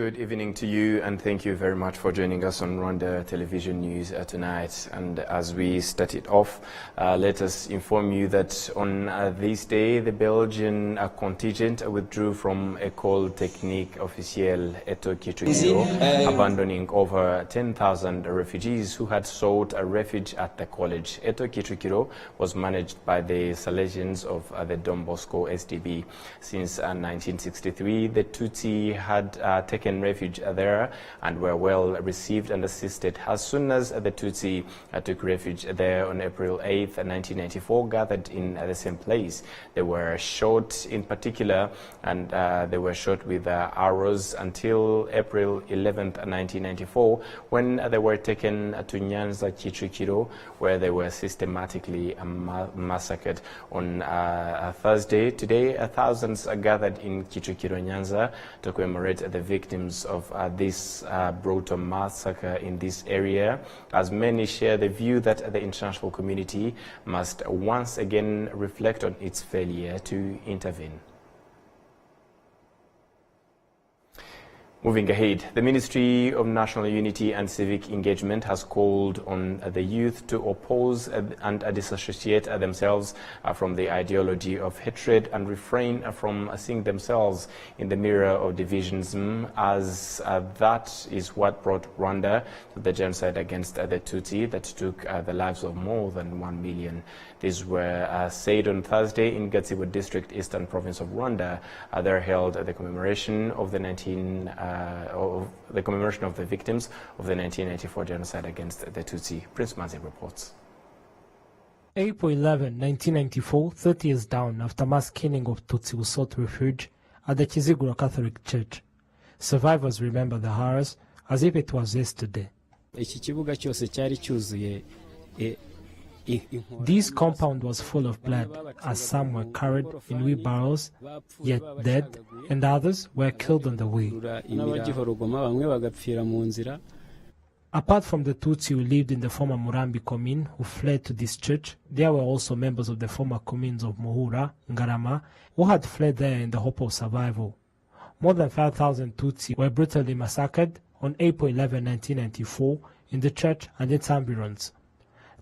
Good evening to you, and thank you very much for joining us on Rwanda Television News tonight. And as we start it off, let us inform you that on this day, the Belgian contingent withdrew from École Technique Officielle Eto-Kicukiro, abandoning over 10,000 refugees who had sought a refuge at the college. Eto-Kicukiro was managed by the Salesians of the Don Bosco SDB. Since 1963, the Tutsi had taken refuge there and were well received and assisted. As soon as the Tutsi took refuge there on April 8th, 1994, gathered in the same place, they were shot in particular, and they were shot with arrows until April 11th, 1994, when they were taken to Nyanza Kicukiro, where they were systematically massacred. On Thursday, today, thousands gathered in Kicukiro, Nyanza, to commemorate the victims of this brutal massacre in this area, as many share the view that the international community must once again reflect on its failure to intervene. Moving ahead, the Ministry of National Unity and Civic Engagement has called on the youth to oppose and disassociate themselves from the ideology of hatred and refrain from seeing themselves in the mirror of divisionism, as that is what brought Rwanda to the genocide against the Tutsi that took the lives of more than 1 million. These were said on Thursday in Gatsibo District, Eastern Province of Rwanda. There held the commemoration of the victims of the 1994 genocide against the Tutsi. Prince Manzi reports. April 11, 1994, 30 years down after mass killing of Tutsi who sought refuge at the Kiziguro Catholic Church. Survivors remember the horrors as if it was yesterday. This compound was full of blood, as some were carried in wheelbarrows, yet dead, and others were killed on the way. Apart from the Tutsi who lived in the former Murambi commune who fled to this church, there were also members of the former communes of Muhura, Ngarama, who had fled there in the hope of survival. More than 5,000 Tutsi were brutally massacred on April 11, 1994, in the church and its environs.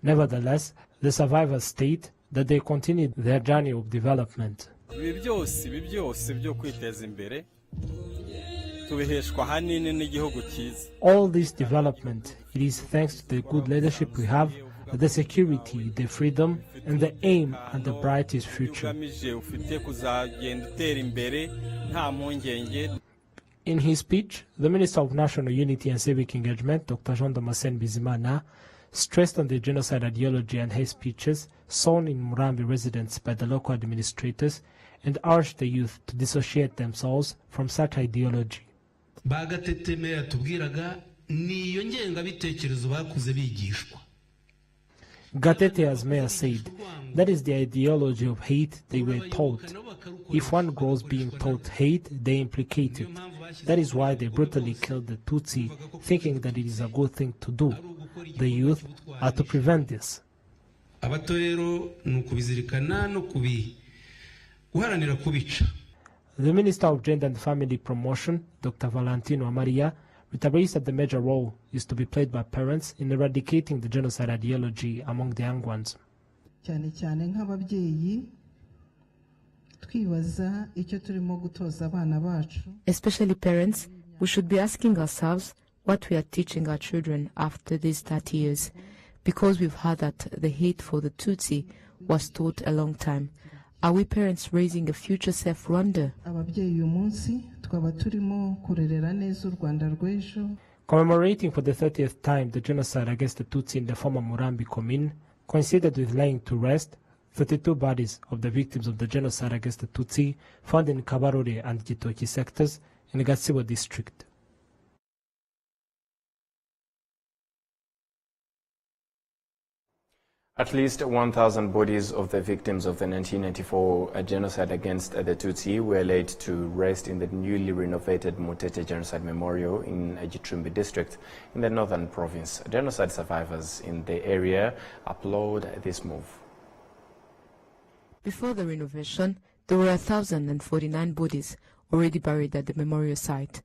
Nevertheless, the survivors state that they continued their journey of development. All this development, it is thanks to the good leadership we have, the security, the freedom, and the aim at the brightest future. In his speech, the Minister of National Unity and Civic Engagement, Dr. Jean Damascene Bizimana, stressed on the genocide ideology and hate speeches sown in Murambi residents by the local administrators, and urged the youth to dissociate themselves from such ideology. Gatete, as Mayor said, that is the ideology of hate they were taught. If one grows being taught hate, they implicate it. That is why they brutally killed the Tutsi, thinking that it is a good thing to do. The youth are to prevent this. The Minister of Gender and Family Promotion, Dr. Valentino Amaria, reiterates that the major role is to be played by parents in eradicating the genocide ideology among the young ones. Especially parents, we should be asking ourselves what we are teaching our children after these 30 years, because we've heard that the hate for the Tutsi was taught a long time. Are we parents raising a future safe Rwanda? Commemorating for the 30th time the genocide against the Tutsi in the former Murambi commune, coincided with laying to rest 32 bodies of the victims of the genocide against the Tutsi found in Kabarore and Gitoki sectors in the Gatsibo district. At least 1,000 bodies of the victims of the 1994 genocide against the Tutsi were laid to rest in the newly renovated Mutete Genocide Memorial in Gicumbi district in the northern province. Genocide survivors in the area applaud this move. Before the renovation, there were 1,049 bodies already buried at the memorial site.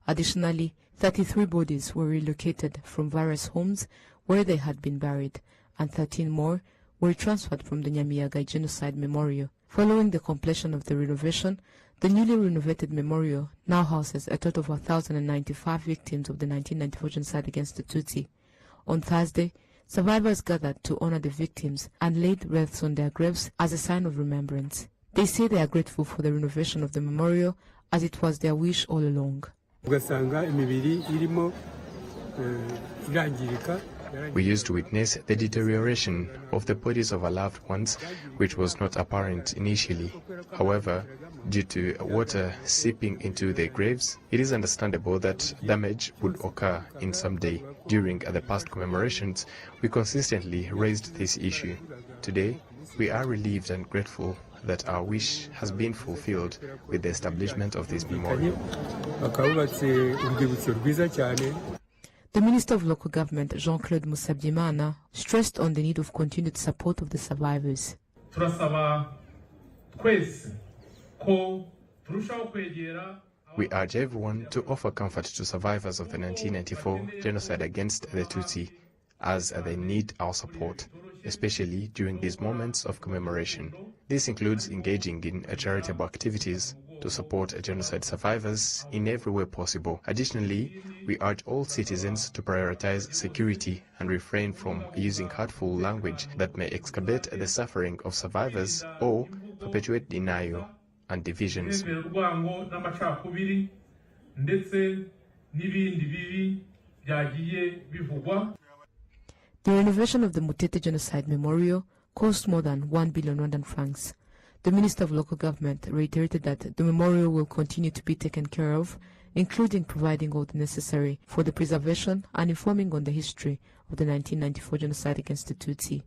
Additionally, 33 bodies were relocated from various homes where they had been buried, and 13 more were transferred from the Nyamiyaga Genocide Memorial. Following the completion of the renovation, the newly renovated memorial now houses a total of 1,095 victims of the 1994 genocide against the Tutsi. On Thursday, survivors gathered to honor the victims and laid wreaths on their graves as a sign of remembrance. They say they are grateful for the renovation of the memorial as it was their wish all along. We used to witness the deterioration of the bodies of our loved ones, which was not apparent initially. However, due to water seeping into their graves, it is understandable that damage would occur in some day. During the past commemorations, we consistently raised this issue. Today, we are relieved and grateful that our wish has been fulfilled with the establishment of this memorial. The Minister of Local Government, Jean-Claude Musabyimana, stressed on the need of continued support of the survivors. We urge everyone to offer comfort to survivors of the 1994 genocide against the Tutsi, as they need our support, especially during these moments of commemoration. This includes engaging in charitable activities to support genocide survivors in every way possible. Additionally, we urge all citizens to prioritize security and refrain from using hurtful language that may exacerbate the suffering of survivors or perpetuate denial and divisions. The renovation of the Mutete Genocide Memorial cost more than 1 billion Rwandan francs. The Minister of Local Government reiterated that the memorial will continue to be taken care of, including providing all the necessary for the preservation and informing on the history of the 1994 genocide against the Tutsi.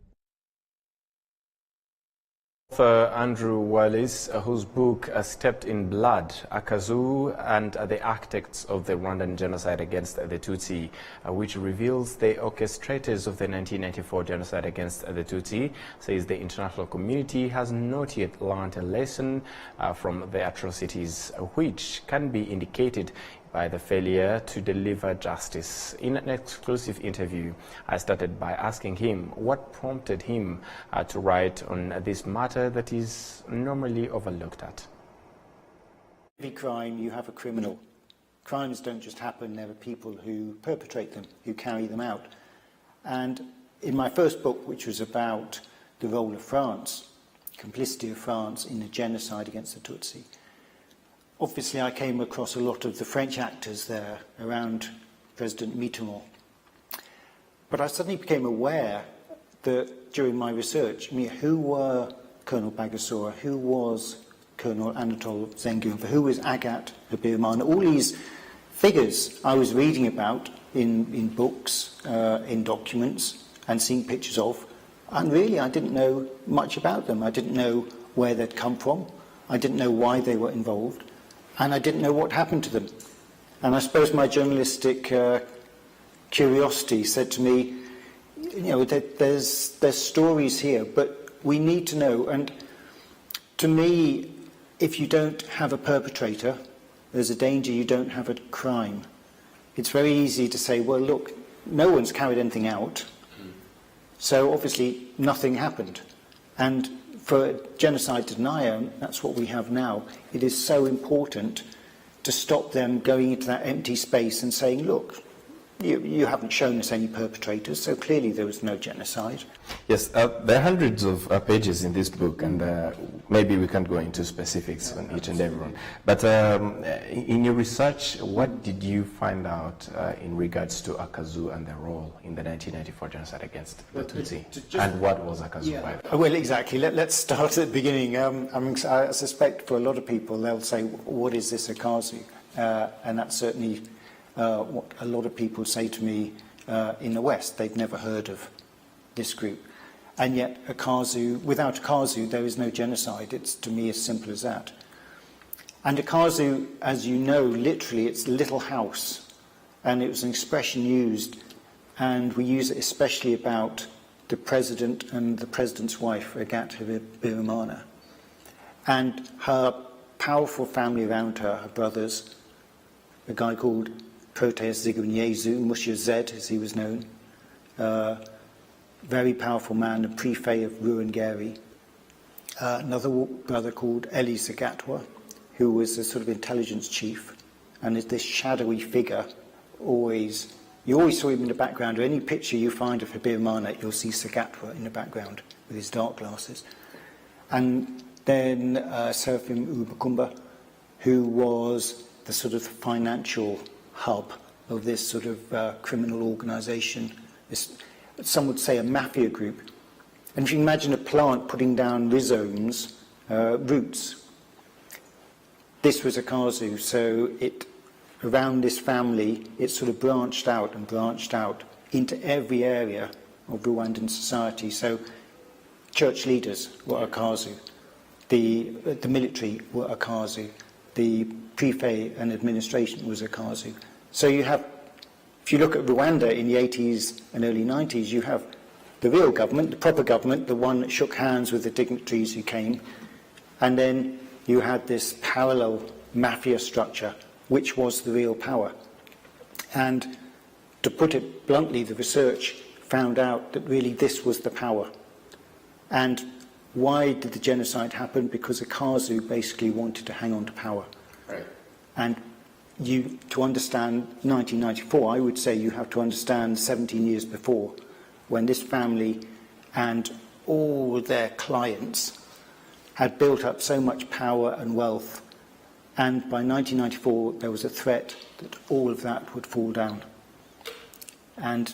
Author Andrew Wallace, whose book Steeped in Blood, Akazu and the Architects of the Rwandan Genocide Against the Tutsi, which reveals the orchestrators of the 1994 genocide against the Tutsi, says the international community has not yet learned a lesson from the atrocities, which can be indicated by the failure to deliver justice. In an exclusive interview, I started by asking him what prompted him to write on this matter that is normally overlooked at. Every crime, you have a criminal. Crimes don't just happen, there are people who perpetrate them, who carry them out. And in my first book, which was about the role of France, complicity of France in the genocide against the Tutsi, obviously, I came across a lot of the French actors there around President Mitterrand. But I suddenly became aware that during my research, who were Colonel Bagosora, who was Colonel Anatole Zengiova, who was Agathe Habyarimana, all these figures I was reading about in books, in documents, and seeing pictures of, and really I didn't know much about them. I didn't know where they'd come from. I didn't know why they were involved. And I didn't know what happened to them. And I suppose my journalistic curiosity said to me, you know, there's stories here, but we need to know. And to me, if you don't have a perpetrator, there's a danger you don't have a crime. It's very easy to say, well, look, no one's carried anything out, so obviously nothing happened. And for a genocide denier, that's what we have now, it is so important to stop them going into that empty space and saying, look, you haven't shown us any perpetrators, so clearly there was no genocide. Yes, there are hundreds of pages in this book, and maybe we can't go into specifics on each and every one. But in your research, what did you find out in regards to Akazu and their role in the 1994 genocide against the Tutsi? And what was Akazu? Yeah. Well, exactly. Let's start at the beginning. I suspect for a lot of people, they'll say, what is this Akazu? And that's certainly what a lot of people say to me in the West. They've never heard of this group. And yet, Akazu, without Akazu, there is no genocide. It's, to me, as simple as that. And Akazu, as you know, literally, it's little house. And it was an expression used, and we use it especially about the president and the president's wife, Agathe Habyarimana. And her powerful family around her, her brothers, a guy called Proteus Ziguinyezu, Musha Z as he was known, very powerful man, the prefect of Rwanda. Another brother called Eli Sagatwa, who was a sort of intelligence chief, and is this shadowy figure. You always saw him in the background. Or any picture you find of Habyarimana, you'll see Sagatwa in the background with his dark glasses. And then Seraphim Ubakumba, who was the sort of financial hub of this sort of criminal organisation. Some would say a mafia group. And if you imagine a plant putting down rhizomes, roots, this was a Kazu, so around this family, it sort of branched out into every area of Rwandan society. So church leaders were Akazu, the military were Akazu, the prefect and administration was Akazu. So you have, if you look at Rwanda in the 80s and early 90s, you have the real government, the proper government, the one that shook hands with the dignitaries who came, and then you had this parallel mafia structure, which was the real power. And to put it bluntly, the research found out that really this was the power. And why did the genocide happen? Because Akazu basically wanted to hang on to power. Right. And to understand 1994, I would say you have to understand 17 years before, when this family and all their clients had built up so much power and wealth. And by 1994, there was a threat that all of that would fall down. And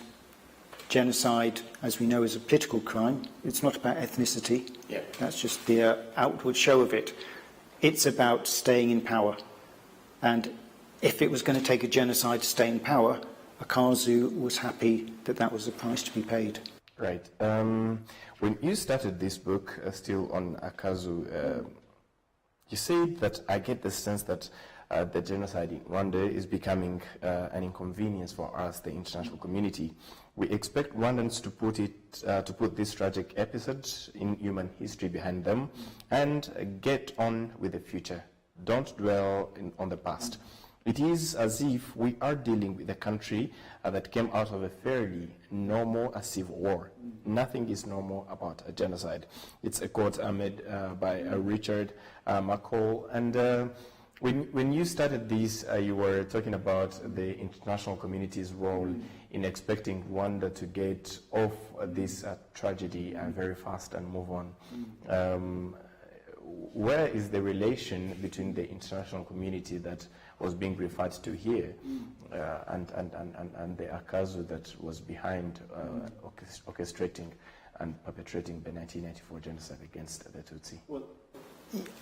genocide, as we know, is a political crime. It's not about ethnicity. Yeah. That's just the outward show of it. It's about staying in power. And if it was going to take a genocide to stay in power, Akazu was happy that that was the price to be paid. Right. When you started this book, still on Akazu, you said that I get the sense that the genocide in Rwanda is becoming an inconvenience for us, the international community. We expect Rwandans to put this tragic episode in human history behind them and get on with the future. Don't dwell on the past. It is as if we are dealing with a country that came out of a fairly normal civil war. Nothing is normal about a genocide. It's a quote made by Richard McCall. And when you started this, you were talking about the international community's role in expecting Rwanda to get off this tragedy very fast and move on. Where is the relation between the international community that was being referred to here and the Akazu that was behind orchestrating and perpetrating the 1994 genocide against the Tutsi? Well,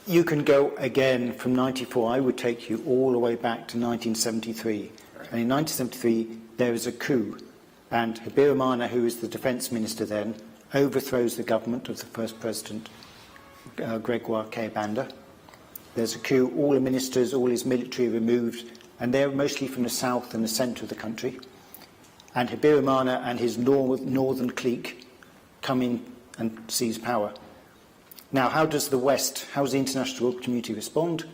you can go again from 94. I would take you all the way back to 1973. Right. And in 1973, there was a coup. And Habyarimana, who was the defense minister then, overthrows the government of the first president, Gregoire Kayibanda. There's a coup, all the ministers, all his military are removed, and they're mostly from the south and the centre of the country. And Habyarimana and his northern clique come in and seize power. Now, how does the West, how does the international community respond?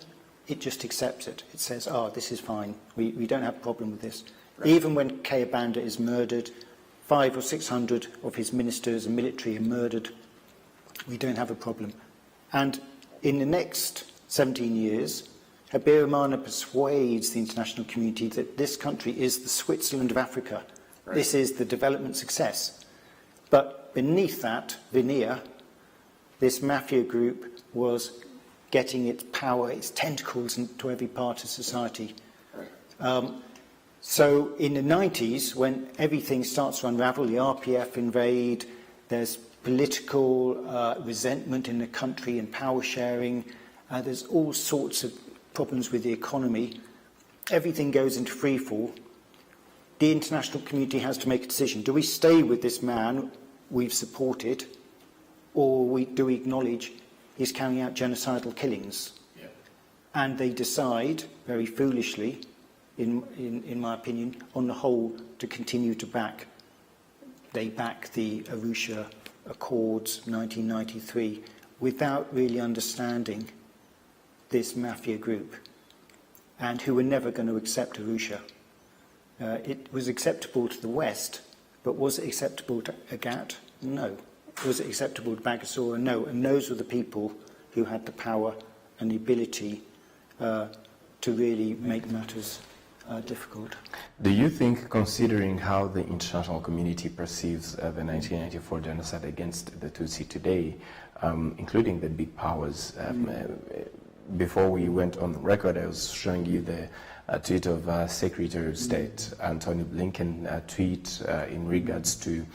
It just accepts it. It says, this is fine. We don't have a problem with this. Right. Even when Kayibanda is murdered, 500 or 600 of his ministers and military are murdered, we don't have a problem. And in the next 17 years, Habyarimana persuades the international community that this country is the Switzerland of Africa. Right. This is the development success. But beneath that veneer, this mafia group was getting its power, its tentacles into every part of society. Right. So in the 90s, when everything starts to unravel, the RPF invade, there's political resentment in the country and power sharing, there's all sorts of problems with the economy. Everything goes into freefall. The international community has to make a decision. Do we stay with this man we've supported, or do we acknowledge he's carrying out genocidal killings? Yeah. And they decide, very foolishly, in my opinion, on the whole, to continue to back. They back the Arusha Accords 1993 without really understanding this mafia group. and who were never going to accept Arusha. It was acceptable to the West, but was it acceptable to Agat? No. Was it acceptable to Bagasora? No. And those were the people who had the power and the ability to really make matters difficult. Do you think, considering how the international community perceives the 1994 genocide against the Tutsi today, including the big powers, before we went on the record, I was showing you the tweet of Secretary of State Antony Blinken tweet in regards to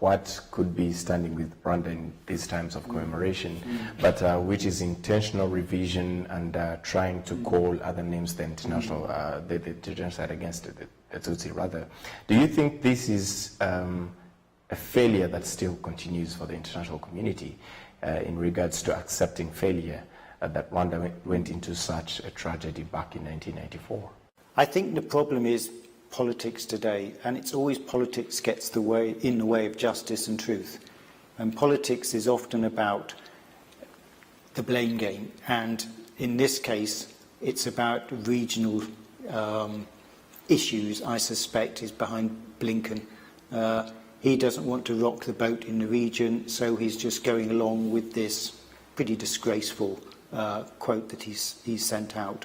what could be standing with Rwanda in these times of commemoration, but which is intentional revision and trying to call other names than international, the genocide against the Tutsi rather. Do you think this is a failure that still continues for the international community in regards to accepting failure that Rwanda went into such a tragedy back in 1994? I think the problem is politics today, and it's always politics gets in the way of justice and truth. And politics is often about the blame game, and in this case, it's about regional issues, I suspect, is behind Blinken. He doesn't want to rock the boat in the region, so he's just going along with this pretty disgraceful quote that he's sent out.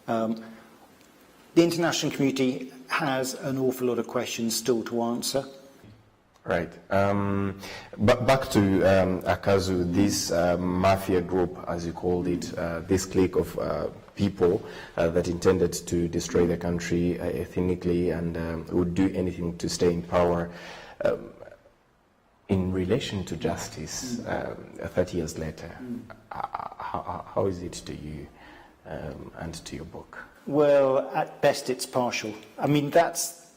The international community has an awful lot of questions still to answer. Right. But back to Akazu, this mafia group, as you called it, this clique of people that intended to destroy the country ethnically and would do anything to stay in power. In relation to justice, 30 years later, how is it to you and to your book? Well, at best it's partial. I mean, that's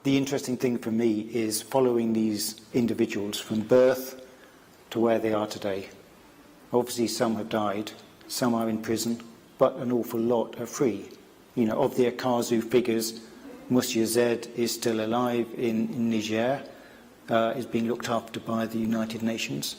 the interesting thing for me, is following these individuals from birth to where they are today. Obviously some have died, some are in prison, but an awful lot are free. You know, of the Akazu figures, Musia Zed is still alive in Niger, is being looked after by the United Nations.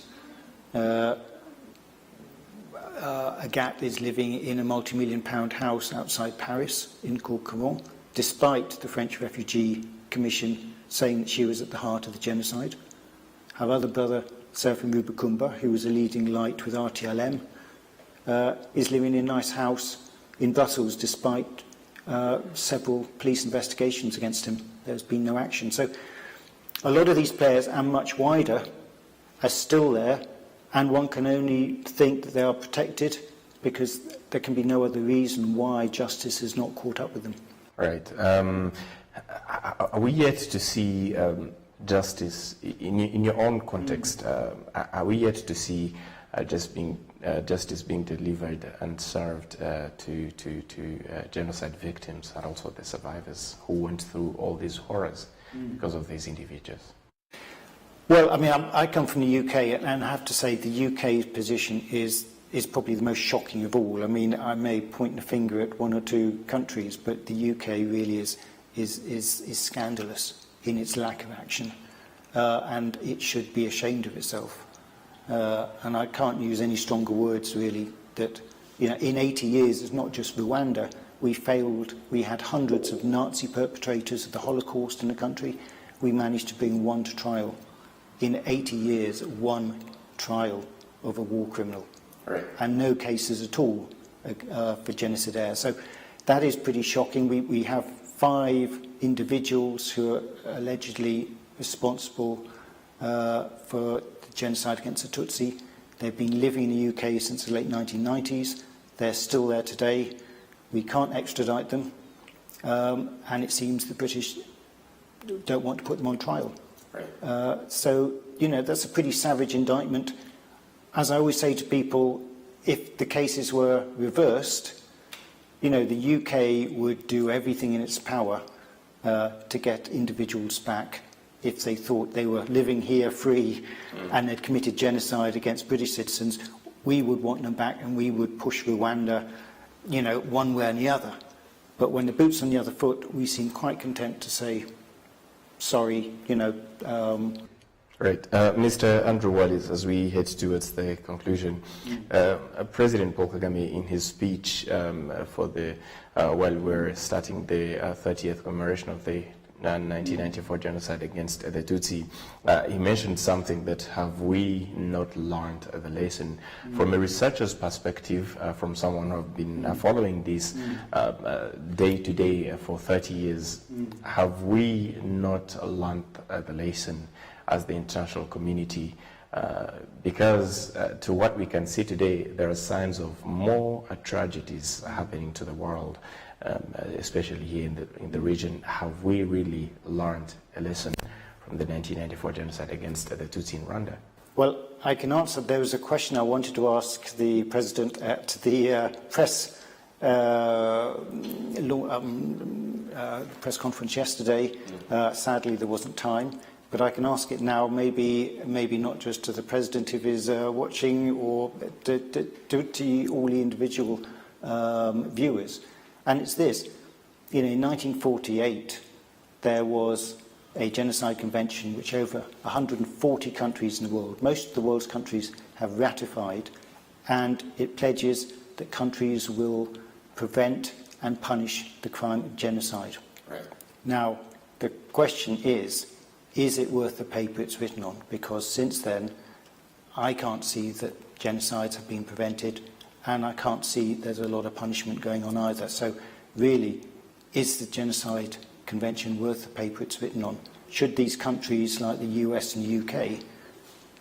Agat is living in a multi-million-pound house outside Paris in Courcouronnes, despite the French Refugee Commission saying that she was at the heart of the genocide. Our other brother, Serafim Rubakumba, who was a leading light with RTLM, is living in a nice house in Brussels, despite several police investigations against him. There's been no action. So a lot of these players, and much wider, are still there, and one can only think that they are protected because there can be no other reason why justice has not caught up with them. Right. Are we yet to see justice in your own context? Are we yet to see justice being delivered and served to genocide victims and also the survivors who went through all these horrors because of these individuals? Well, I mean, I come from the UK, and I have to say the UK's position is probably the most shocking of all. I mean, I may point the finger at one or two countries, but the UK really is scandalous in its lack of action, and it should be ashamed of itself. And I can't use any stronger words, really, that, you know, in 80 years, it's not just Rwanda. We failed. We had hundreds of Nazi perpetrators of the Holocaust in the country. We managed to bring one to trial. In 80 years, one trial of a war criminal. Right. And no cases at all for genocidaires. So that is pretty shocking. We have 5 individuals who are allegedly responsible for the genocide against the Tutsi. They've been living in the UK since the late 1990s. They're still there today. We can't extradite them. And it seems the British don't want to put them on trial. Right. So, you know, that's a pretty savage indictment. As I always say to people, if the cases were reversed, you know, the UK would do everything in its power to get individuals back if they thought they were living here free and had committed genocide against British citizens. We would want them back, and we would push Rwanda, you know, one way or the other. But when the boot's on the other foot, we seem quite content to say, sorry, you know. Right. Mr. Andrew Wallis, as we head towards the conclusion, President Paul Kagame, in his speech while we're starting the 30th commemoration of the 1994 genocide against the Tutsi, he mentioned something that have we not learned the lesson. From a researcher's perspective, from someone who have been following this day to day for 30 years, have we not learned the lesson as the international community? Because to what we can see today, there are signs of more tragedies happening to the world, especially here in the region. Have we really learned a lesson from the 1994 genocide against the Tutsi in Rwanda? Well, I can answer. There was a question I wanted to ask the President at the press conference yesterday. Sadly, there wasn't time. But I can ask it now, maybe not just to the President if he's watching, or to all the individual viewers. And it's this. In 1948, there was a genocide convention which over 140 countries in the world, most of the world's countries, have ratified, and it pledges that countries will prevent and punish the crime of genocide. Right. Now, the question is it worth the paper it's written on? Because since then, I can't see that genocides have been prevented, and I can't see there's a lot of punishment going on either. So really, is the Genocide Convention worth the paper it's written on? Should these countries like the US and the UK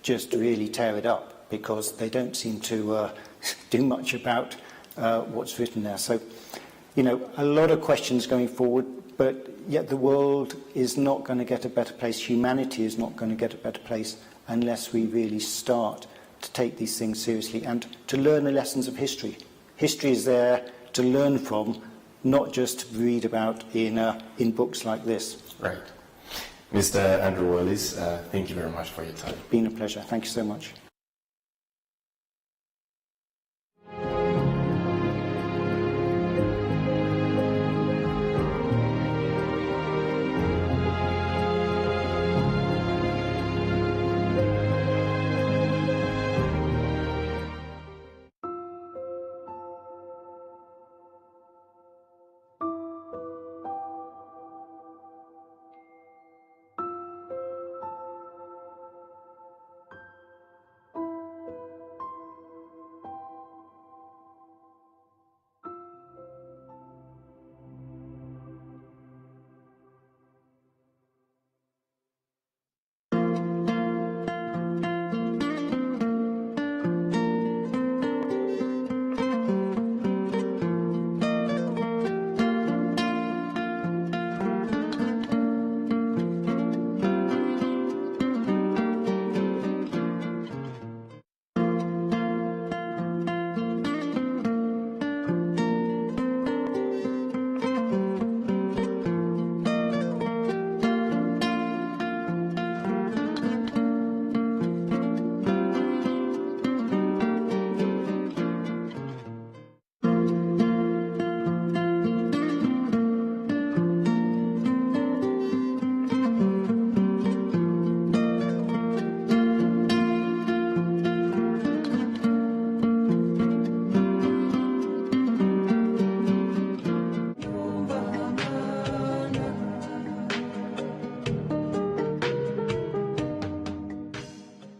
just really tear it up, because they don't seem to do much about what's written there? So, a lot of questions going forward, but yet the world is not going to get a better place. Humanity is not going to get a better place unless we really start to take these things seriously and to learn the lessons of history. History is there to learn from, not just to read about in books like this. Right. Mr. Andrew Wallis, thank you very much for your time. It's been a pleasure. Thank you so much.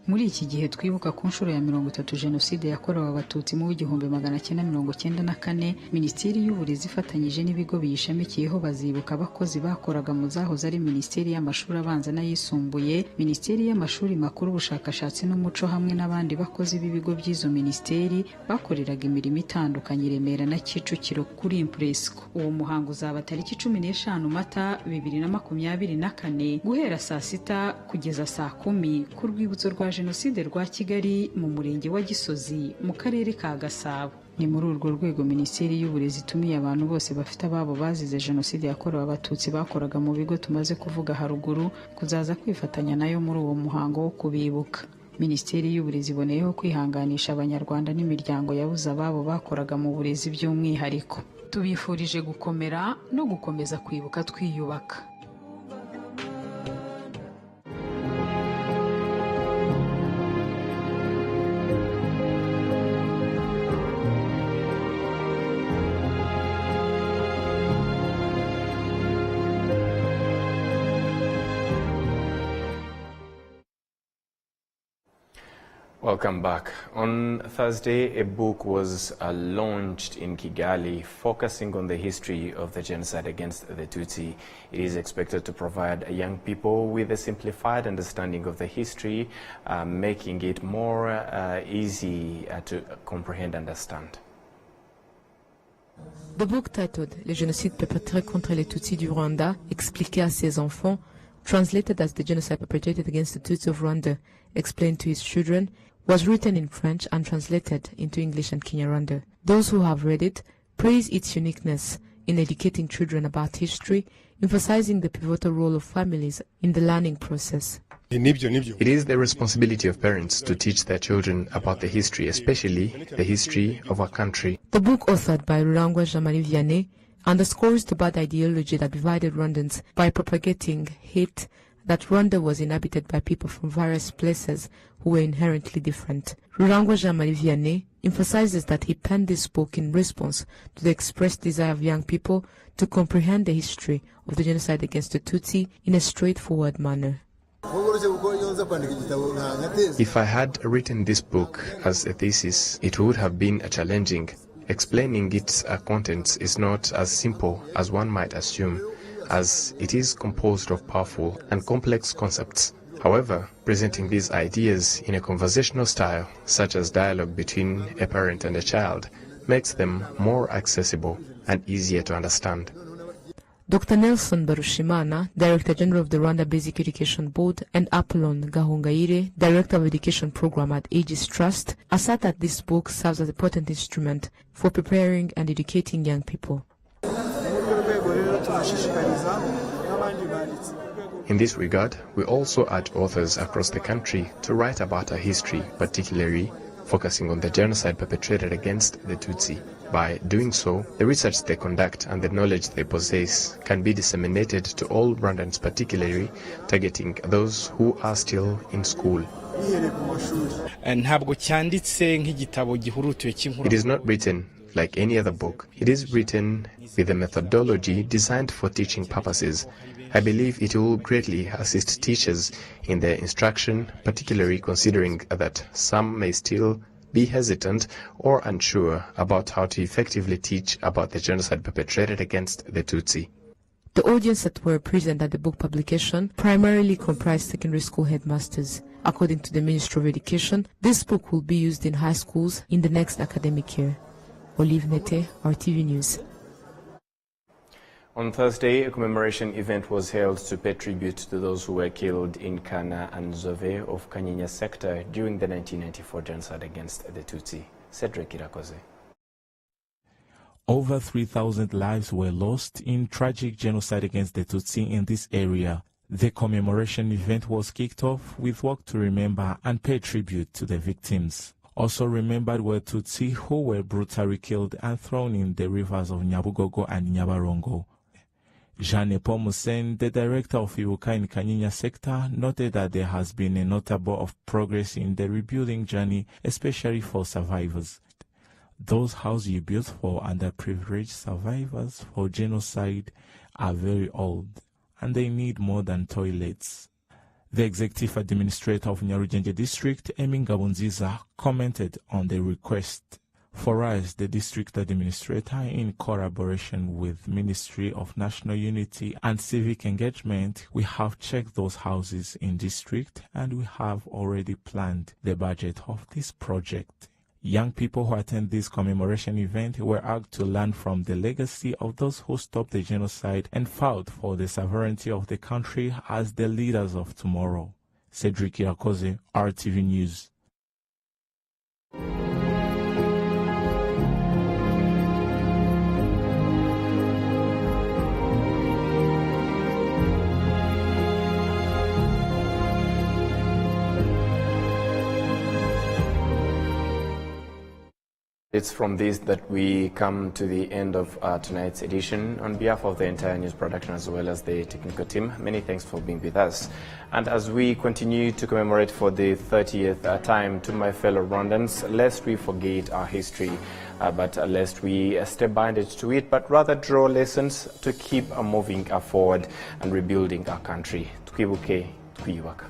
Muri iki gihe twibuka ku nshuro ya 30 Jenoside yakorewe Abatutsi mu 1994, Minisiteri y'Uburezi ifatanyije n'ibigo biyishamikiyeho bazibuka abakozi bakoraga mu zahoze ari Minisiteri y'Amashuri Abanza n'Ayisumbuye, Minisiteri y'Amashuri Makuru, Ubushakashatsi n'Umuco hamwe n'abandi bakozi b'ibigo by'izo minisiteri bakoreraga imirimo itandukanye i Remera na Kicukiro kuri Impresco. Uwo muhango uzaba tariki 15 Mata 2024 guhera saa 6 kugeza saa 10 ku rwibutso rwa Jenoside rwa Kigali mu murenge wa Gisozi mu karere ka Gasabo. Ni muri urwo rwego Minisiteri y'Uburezi itumiye abantu bose bafite ababo bazize Jenoside yakorewe Abatutsi bakoraga mu bigo tumaze kuvuga haruguru kuzaza kwifatanya nayo muri uwo muhango wo kubibuka. Minisiteri y'Uburezi iboneyeho kwihanganisha Abanyarwanda n'imiryango yabuze ababo bakoraga mu burezi by'umwihariko. Tubifurije gukomera no gukomeza kwibuka twiyubaka. Welcome back. On Thursday, a book was launched in Kigali focusing on the history of the genocide against the Tutsi. It is expected to provide young people with a simplified understanding of the history, making it more easy to comprehend and understand. The book titled Le génocide perpétré contre les Tutsis du Rwanda, expliqué à ses enfants, translated as the genocide perpetrated against the Tutsis of Rwanda, explained to his children, was written in French and translated into English and Kinyarwanda. Those who have read it praise its uniqueness in educating children about history, emphasizing the pivotal role of families in the learning process. It is the responsibility of parents to teach their children about the history, especially the history of our country. The book, authored by Rurangwa Jean-Marie Vianney, underscores the bad ideology that divided Rwandans by propagating hate that Rwanda was inhabited by people from various places who were inherently different. Rurangwa Jean-Marie Vianney emphasizes that he penned this book in response to the expressed desire of young people to comprehend the history of the genocide against the Tutsi in a straightforward manner. If I had written this book as a thesis, it would have been challenging. Explaining its contents is not as simple as one might assume, as it is composed of powerful and complex concepts. However, presenting these ideas in a conversational style, such as dialogue between a parent and a child, makes them more accessible and easier to understand. Dr. Nelson Barushimana, Director General of the Rwanda Basic Education Board, and Apollon Gahongayire, Director of Education Program at Aegis Trust, assert that this book serves as a potent instrument for preparing and educating young people. In this regard, we also urge authors across the country to write about our history, particularly focusing on the genocide perpetrated against the Tutsi. By doing so, the research they conduct and the knowledge they possess can be disseminated to all Rwandans, particularly targeting those who are still in school. It is not written like any other book. It is written with a methodology designed for teaching purposes. I believe it will greatly assist teachers in their instruction, particularly considering that some may still be hesitant or unsure about how to effectively teach about the genocide perpetrated against the Tutsi. The audience that were present at the book publication primarily comprised secondary school headmasters. According to the Ministry of Education, this book will be used in high schools in the next academic year. Olive Nete, RTV News. On Thursday, a commemoration event was held to pay tribute to those who were killed in Kana and Zove of Kanyinya sector during the 1994 genocide against the Tutsi. Cedric Irakoze. Over 3,000 lives were lost in tragic genocide against the Tutsi in this area. The commemoration event was kicked off with work to remember and pay tribute to the victims. Also remembered were Tutsi who were brutally killed and thrown in the rivers of Nyabugogo and Nyabarongo. Jeanne Pomusen, the director of Ibuka in Kanyinya sector, noted that there has been a notable of progress in the rebuilding journey, especially for survivors. Those houses you built for underprivileged survivors for genocide are very old, and they need more than toilets. The executive administrator of Nyarugenge district, Emi Ngabonziza, commented on the request. For us, the district administrator, in collaboration with Ministry of National Unity and Civic Engagement, we have checked those houses in district and we have already planned the budget of this project. Young people who attend this commemoration event were asked to learn from the legacy of those who stopped the genocide and fought for the sovereignty of the country as the leaders of tomorrow. Cedric Irakoze, RTV News. It's from this that we come to the end of tonight's edition. On behalf of the entire news production as well as the technical team, many thanks for being with us. And as we continue to commemorate for the 30th time to my fellow Rwandans, lest we forget our history, but lest we stay binded to it, but rather draw lessons to keep moving forward and rebuilding our country. Twibuke, twiyubaka.